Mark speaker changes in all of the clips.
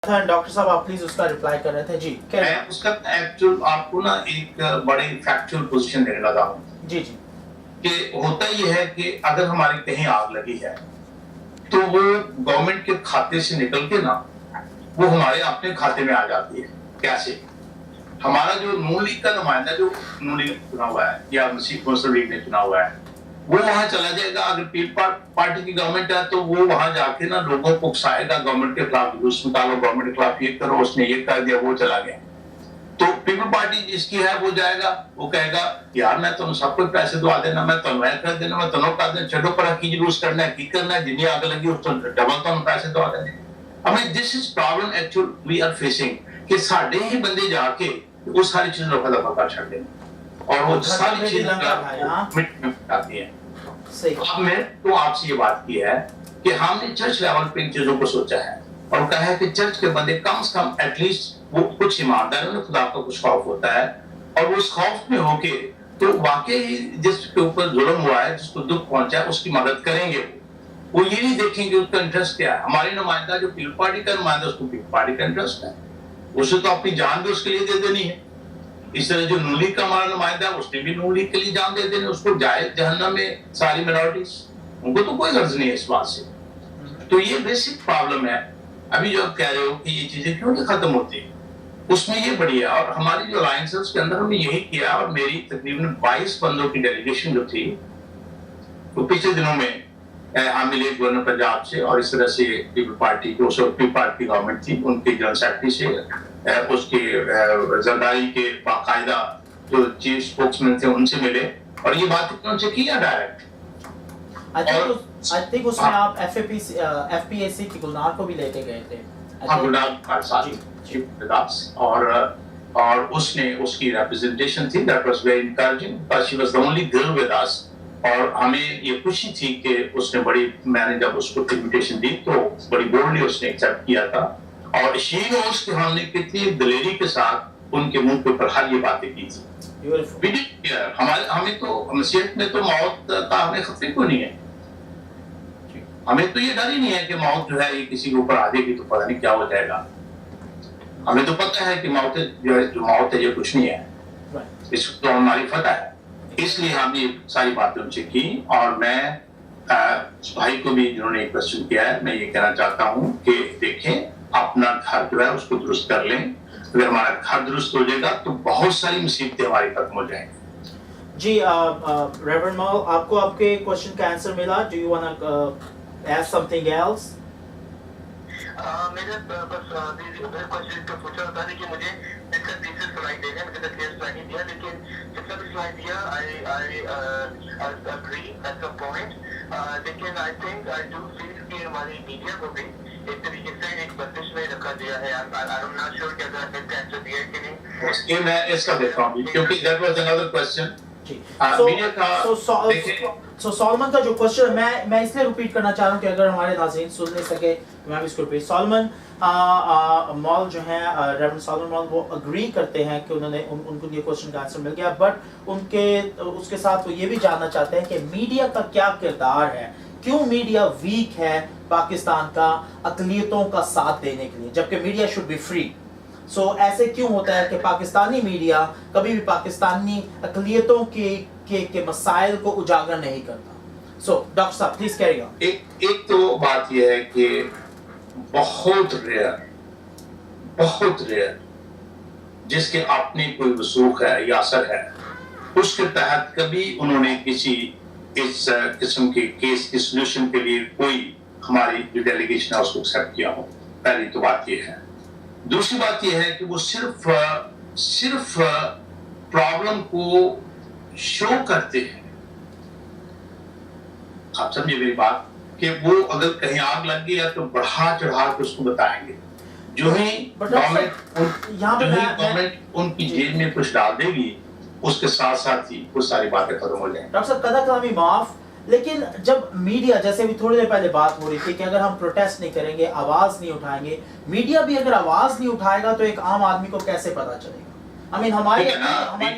Speaker 1: تھا ڈاکٹر صاحب آپ پلیز اس کا ریپلائی کر رہے تھے. جی
Speaker 2: میں اس کا ایکچوئل آپ کو نا ایک بڑی فیکچوئل پوزیشن دینے لگا ہوں.
Speaker 1: جی جی
Speaker 2: کہ ہوتا یہ ہے کہ اگر ہماری کہیں آگ لگی ہے تو وہ گورنمنٹ کے کھاتے سے نکل کے نا وہ ہمارے اپنے کھاتے میں آ جاتی ہے. کیسے؟ ہمارا جو نون لیگ کا نمائندہ جو نون لیگ چنا ہوا ہے یا مسلم لیگ نے چنا ہوا ہے وہ وہاں چلا جائے گا. اگر پیپل پارٹی کی گورنمنٹ ہے تو وہ وہاں جا کے نا لوگوں کو اکسائے گا گورنمنٹ کے خلاف جلوس نکالو, گورنمنٹ کے خلاف یہ کرو, اس نے یہ کر دیا, وہ چلا گیا. تو پیپل پارٹی جس کی ہے وہ جائے گا, وہ کہے گا یار میں تمہیں سب کچھ پیسے دوا دینا, میں تمہیں کر دینا, میں تمہیں کر دینا, چھڈو پر کی جلوس کرنا ہے, کی کرنا ہے, جنہیں آگ لگی اس کو ڈبل تمہیں پیسے دوا دینے. ہمیں this is problem actual we are facing کہ ساڈے ہی بندے جا کے وہ ساری چیزیں رفع دفع کر چھڑ دیں اور وہ ساری چیزیں آتی ہیں. اب میں تو آپ سے یہ بات کی ہے کہ ہم نے چرچ لیول پہ ان چیزوں کو سوچا ہے اور کہا ہے کہ چرچ کے بندے کم سے کم ایٹ لیسٹ وہ کچھ ایماندار انہیں خدا کا کچھ خوف ہوتا ہے اور اس خوف میں ہو کے تو واقعی جس کے اوپر ظلم ہوا ہے, جس کو دکھ پہنچا ہے, اس کی مدد کریں گے. وہ یہ نہیں دیکھیں گے اس کا انٹرسٹ کیا ہے. ہماری نمائندہ جو پیپل پارٹی کا نمائندہ اس کو پیپل پارٹی کا انٹرسٹ ہے, اسے تو اپنی جان بھی اس کے لیے دے دینی ہے. اس طرح جو نون لیگ کا ہمارا نمائندہ ہے اس نے بھی نون لیگ کے لیے جان دے دینی, اس کو جائے جہنم میں ساری مینورٹیز, ان کو تو کوئی غرض نہیں ہے اس بات سے. تو یہ بیسک پرابلم ہے. ابھی جو آپ کہہ رہے ہو کہ یہ چیزیں کیوں نہیں ختم ہوتی, اس میں یہ بڑی ہے. اور ہماری جو الائنس ہے اس کے اندر ہم نے یہی کیا, اور میری تقریباً 22 بندوں کی ڈیلیگیشن جو تھی وہ پچھلے دنوں میں حامل گورنر پنجاب سے اور اس طرح سے پیپل پارٹی جو پیپل پارٹی گورنمنٹ تھی ان کے جنرل سیکرٹری سے, اس کے زرداری کے باقاعدہ جو چیف اسپوکس مین تھے ان سے ملے اور یہ بات ان سے کیا ڈائریکٹ.
Speaker 1: I think اس میں آپ FPAC کی گلنار کو بھی لے کے گئے تھے.
Speaker 2: گلنار صاحب اور اس نے اس کی ریپرزنٹیشن تھی. That was very encouraging because she was the only girl with us. اور ہمیں یہ خوشی تھی کہ اس نے بڑی, میں نے جب اس کو انویٹیشن دی تو بڑی بولڈلی اس نے ایکسیپٹ کیا تھا. اور شی نوز کہ ہم نے کتنی دلیری کے ساتھ ان کے منہ کے اوپر ہر یہ باتیں کی تھی. ہمیں تو مسیحت میں تو موت کا ہمیں خطرے کو نہیں ہے. ہمیں تو یہ ڈر ہی نہیں ہے کہ موت جو ہے یہ کسی کے اوپر آ جائے گی تو پتہ نہیں کیا ہو جائے گا. ہمیں تو پتہ ہے کہ موت جو موت ہے یہ کچھ نہیں ہے, اس کو تو ہماری فتح ہے. اس لیے ہم یہ ساری باتیں ان سے کی. اور میں بھائی کو بھی جنہوں نے ایک کوشچن کیا ہے, میں یہ کہنا چاہتا ہوں کہ دیکھیں اپنا گھر جو ہے اس کو درست کر لیں. اگر ہمارا گھر درست ہو جائے گا تو بہت ساری مصیبتیں ہماری ختم ہو جائیں گی.
Speaker 1: جی ریورنڈ مال, آپ کو آپ کے کوشچن کا آنسر ملا. Do you want to add something else?
Speaker 3: میرے بس میرے کوشچن کا پوچھا تھا کہ مجھے ایک تیسری سلائی دے دیں, مجھے کلیئر سلائی نہیں دیا, لیکن جتنا بھی سلائی دیا I agree at some point. لیکن I think I do feel کہ ہماری میڈیا کو بھی ایک طریقے سے ایک بندش میں رکھا دیا ہے. I'm not sure کہ اگر آپ نے آنسر دیا ہے کہ نہیں.
Speaker 2: یہ میں اس کا دیکھتا ہوں کیونکہ that was another question.
Speaker 1: سو سالمن کا جو کوشچن میں اس لیے ریپیٹ کرنا چاہ رہا ہوں کہ اگر ہمارے ناظرین سن نہیں سکے تو میں بھی اس کو ریپیٹ. سالمن مال جو ہیں, ریورنڈ سالمن مال, وہ اگری کرتے ہیں کہ انہوں نے ان کو یہ کوشچن کا آنسر مل گیا, بٹ ان کے اس کے ساتھ وہ یہ بھی جاننا چاہتے ہیں کہ میڈیا کا کیا کردار ہے, کیوں میڈیا ویک ہے پاکستان کا اقلیتوں کا ساتھ دینے کے لیے, جبکہ میڈیا شوڈ بی فری. سو ایسے کیوں ہوتا ہے کہ پاکستانی میڈیا کبھی بھی پاکستانی اقلیتوں کے مسائل کو اجاگر نہیں کرتا؟ سو ڈاکٹر صاحب پلیز کیری آن.
Speaker 2: ایک تو بات یہ ہے کہ بہت ریئر جس کے اپنے کوئی وثوق ہے یا اثر ہے, اس کے تحت کبھی انہوں نے کسی اس قسم کے کیس کی سولوشن کے لیے کوئی ہماری جو ڈیلیگیشن ہے اس کو ایکسیپٹ کیا ہو. پہلی تو بات یہ ہے. دوسری بات یہ ہے کہ وہ صرف پرابلم کو شو کرتے ہیں. آپ سمجھے میری بات, کہ وہ اگر کہیں آگ لگ گئی ہے تو بڑھا چڑھا کے اس کو بتائیں گے. جو ہی گورنمنٹ ان کی جیل میں کچھ ڈال دے گی, اس کے ساتھ ساتھ ہی وہ ساری باتیں ختم ہو جائیں.
Speaker 1: ڈاکٹر صاحب قدر کلامی معاف, لیکن جب میڈیا, جیسے بھی تھوڑی دیر پہلے بات ہو رہی تھی کہ اگر ہم پروٹیسٹ نہیں کریں گے, آواز نہیں اٹھائیں گے, میڈیا بھی اگر آواز نہیں اٹھائے گا تو ایک عام آدمی کو کیسے پتا چلے گا؟ ہماری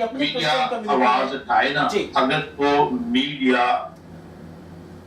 Speaker 1: اپنی
Speaker 2: آواز اٹھائے نا, اگر وہ media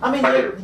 Speaker 1: I mean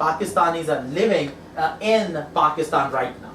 Speaker 1: Pakistanis are living in Pakistan right now.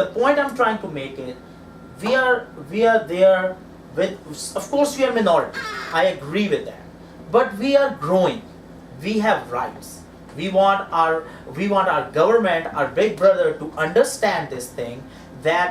Speaker 1: The point I'm trying to make is, we are there with, of course we are minority. I agree with that, but we are growing. We have rights. We want our government, our big brother, to understand this thing that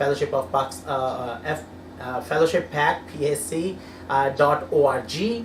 Speaker 1: fellowshippac.org।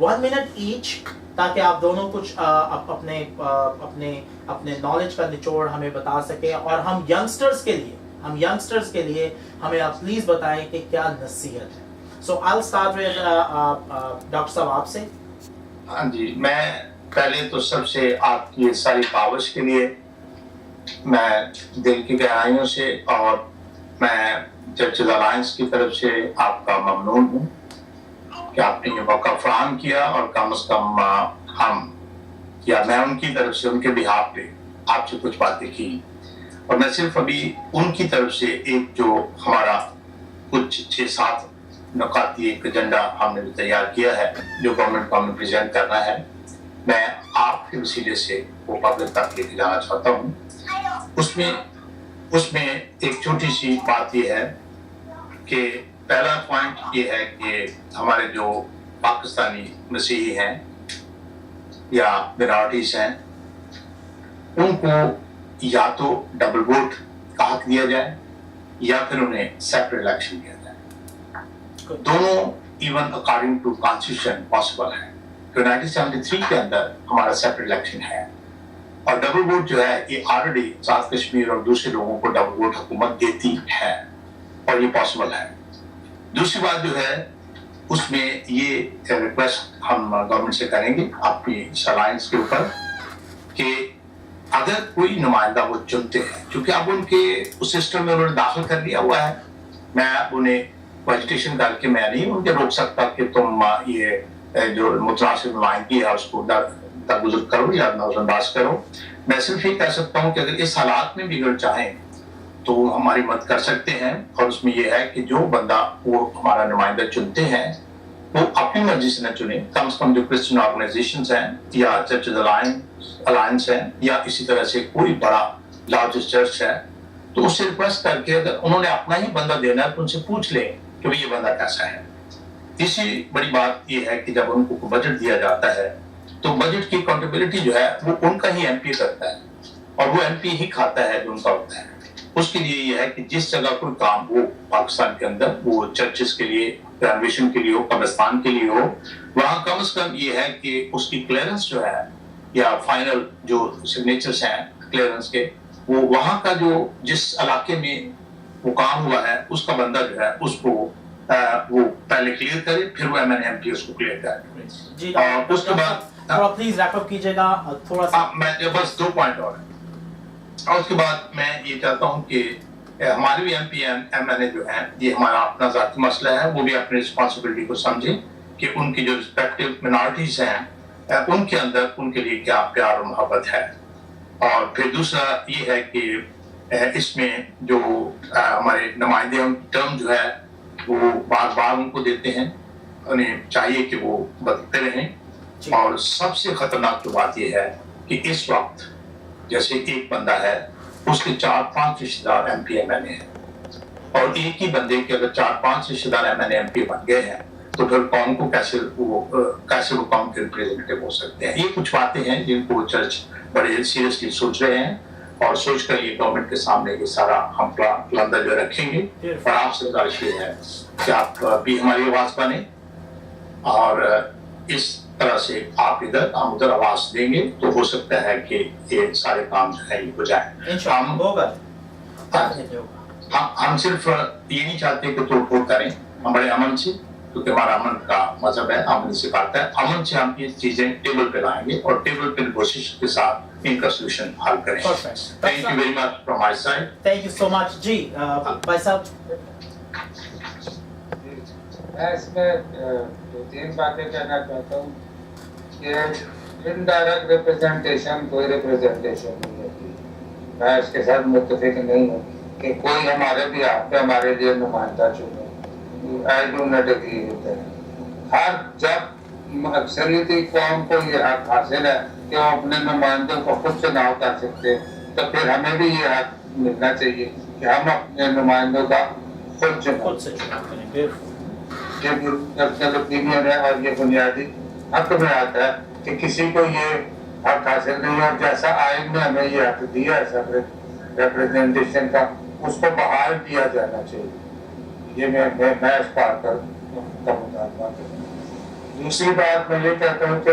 Speaker 1: 1 minute each تاکہ آپ دونوں کچھ اپنے اپنے knowledge کا نچوڑ ہمیں بتا سکیں, اور ہم ینگسٹرز کے لیے ہمیں آپ پلیز بتائیں کہ کیا نصیحت ہے. سو آئی ول اسٹارٹ ود ڈاکٹر صاحب آپ سے.
Speaker 2: ہاں جی, میں پہلے تو سب سے آپ کی ساری کاوش کے لیے میں دل کی گہرائیوں سے اور میں چرچز الائنس کی طرف سے آپ کا ممنون ہوں کہ آپ نے یہ موقع فراہم کیا, اور کم از کم ہم یا میں ان کی طرف سے ان کے بہاف پہ آپ سے کچھ باتیں کی. اور میں صرف ابھی ان کی طرف سے ایک جو ہمارا کچھ 6-7 نکاتی ایک ایجنڈا ہم نے تیار کیا ہے جو گورنمنٹ کو ہمیں پریزنٹ کرنا ہے, میں آپ کے وسیلے سے وہ پبلک تک لے کے جانا چاہتا ہوں. اس میں ایک چھوٹی سی بات یہ ہے کہ پہلا پوائنٹ یہ ہے کہ ہمارے جو پاکستانی مسیحی ہیں یا منارٹیز ہیں ان کو یا تو ڈبل ووٹ کا حق دیا جائے یا پھر انہیں سیپریٹ الیکشن دیا جائے. دونوں even according to constitution possible ہے. 1973 کے اندر ہمارا سیپریٹ الیکشن ہے, اور ڈبل ووٹ جو ہے یہ آلریڈی ساؤتھ کشمیر اور دوسرے لوگوں کو ڈبل ووٹ حکومت دیتی ہے اور یہ پاسبل ہے. دوسری بات جو ہے اس میں یہ ریکویسٹ ہم گورنمنٹ سے کریں گے اپنی الائنس کے اوپر کہ اگر کوئی نمائندہ وہ چنتے ہیں, کیونکہ اب ان کے اس سسٹم میں انہوں نے داخل کر لیا ہوا ہے, میں انہیں ایجوٹیشن کر کے میں نہیں ان کے روک سکتا کہ تم یہ جو متناسب نمائندگی ہے اس کو درگزر کرو یا نظر انداز کرو. میں صرف یہ کہہ سکتا ہوں کہ اگر اس حالات میں بھی اگر چاہیں تو وہ ہماری مدد کر سکتے ہیں, اور اس میں یہ ہے کہ جو بندہ وہ ہمارا نمائندہ چنتے ہیں وہ اپنی مرضی سے نہ چنے, کم سے کم جو کرسچن آرگنائزیشنز ہیں یا چرچز الائنس ہیں یا اسی طرح سے کوئی بڑا لارجسٹ چرچ ہے, تو اس سے ریکویسٹ کر کے اگر انہوں نے اپنا ہی بندہ دینا ہے تو ان سے پوچھ لیں کہ یہ بندہ کیسا ہے. تیسری بڑی بات یہ ہے کہ جب ان کو بجٹ دیا جاتا ہے تو بجٹ کی اکاؤنٹیبلٹی جو ہے وہ ان کا ہی ایم پی کرتا ہے, اور وہ ایم پی ہی کھاتا ہے جو ان کا ہوتا ہے. اس کے لیے یہ ہے کہ جس جگہ کوئی کام وہ پاکستان کے اندر وہ چرچز کے لیے, رینویشن کے لیے ہو, قبرستان کے لیے ہو, وہاں کم از کم یہ ہے کہ اس کی کلیئرنس جو ہے یا فائنل جو سگنیچرز ہیں کلیئرنس کے, وہ وہاں کا جو جس علاقے میں وہ کام ہوا ہے اس کا بندہ جو ہے اس کو وہ پہلے کلیئر کرے, پھر وہ ایم پی اس کو کلیئر کرے.
Speaker 1: جی
Speaker 2: اور اس کے بعد
Speaker 1: تھوڑا پلیز ریپ اپ کیجیے گا تھوڑا سا.
Speaker 2: میں بس 2 پوائنٹ اور ہیں, اور اس کے بعد میں یہ چاہتا ہوں کہ ہمارے بھی ایم پی ایم این اے جو ہیں یہ ہمارا اپنا ذاتی مسئلہ ہے, وہ بھی اپنی رسپانسبلٹی کو سمجھیں کہ ان کی جو رسپیکٹیو منارٹیز ہیں ان کے اندر ان کے لیے کیا پیار اور محبت ہے. اور پھر دوسرا یہ ہے کہ اس میں جو ہمارے نمائندے ان کی ٹرم جو ہے وہ بار بار ان کو دیتے ہیں, انہیں چاہیے کہ وہ بدلتے رہیں. اور سب سے خطرناک جو بات یہ ہے کہ اس وقت جیسے ایک بندہ ہے اس کے 4-5 رشتے دار ایم پی ایم این اے ہیں, اور ایک ہی بندے کے اگر 4-5 رشتے دار M N A M P بن گئے ہیں تو پھر قوم کو کیسے وہ قوم کے ریپریزنٹیو ہو سکتے ہیں. یہ کچھ باتیں ہیں جن کو چرچ بڑے سیریسلی سوچ رہے ہیں, اور سوچ کر یہ گورنمنٹ کے سامنے یہ سارا ہم پلندہ جو رکھیں گے. اور آپ سے گزارش یہ ہے کہ آپ بھی ہماری آواز بنیں, اور اس طرح سے آپ ادھر ہم ادھر آواز دیں گے تو ہو سکتا ہے کہ یہ سارے کام جو ہے یہ ہو جائیں. ہم صرف یہ نہیں چاہتے کہ توڑ پھوڑ کریں, ہم بڑے امن سے, کیونکہ ہمارا امن کا مذہب ہے, امن سکھاتا ہے, امن سے ہم یہ چیزیں ٹیبل پہ لائیں گے اور ٹیبل پہ کوشش کے ساتھ ان کا سولوشن حل کریں. Thank you very much from my side.
Speaker 1: Thank you so much. جی بھائی صاحب,
Speaker 4: میں اس میں 2-3 باتیں کہنا چاہتا ہوں کہ انڈائریکٹ ریپرزنٹیشن کوئی ریپرزنٹیشن نہیں ہوتی. میں اس کے ساتھ متفق نہیں ہوں کہ کوئی ہمارے بھی آپ پہ ہمارے لیے نمائندہ چنے. I do not agree with that. ہر جب اکثریتی قوم کو یہ حق حاصل ہے کہ وہ اپنے نمائندوں کو خود چناؤ کر سکتے, تو پھر ہمیں بھی یہ حق ملنا چاہیے کہ ہم اپنے نمائندوں کا خود چناؤ. یہ پرسنل اوپینین ہے اور یہ بنیادی حق میں آتا ہے کہ کسی کو یہ حق حاصل نہیں ہے. جیسا آئین نے ہمیں یہ حق دیا ہے سیپریٹ ریپرزنٹیشن کا, اس کو بحال کیا جانا چاہیے. یہ میں اس بات کا مطالبہ کروں. دوسری بات میں یہ کہتا ہوں کہ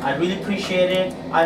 Speaker 1: I really appreciate it. I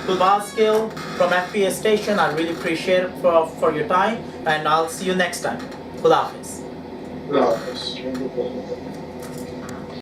Speaker 1: Gulbaz Gill from FPA station. I really appreciate for your time and I'll see you next time. Khuda Hafiz.
Speaker 4: Khuda Hafiz.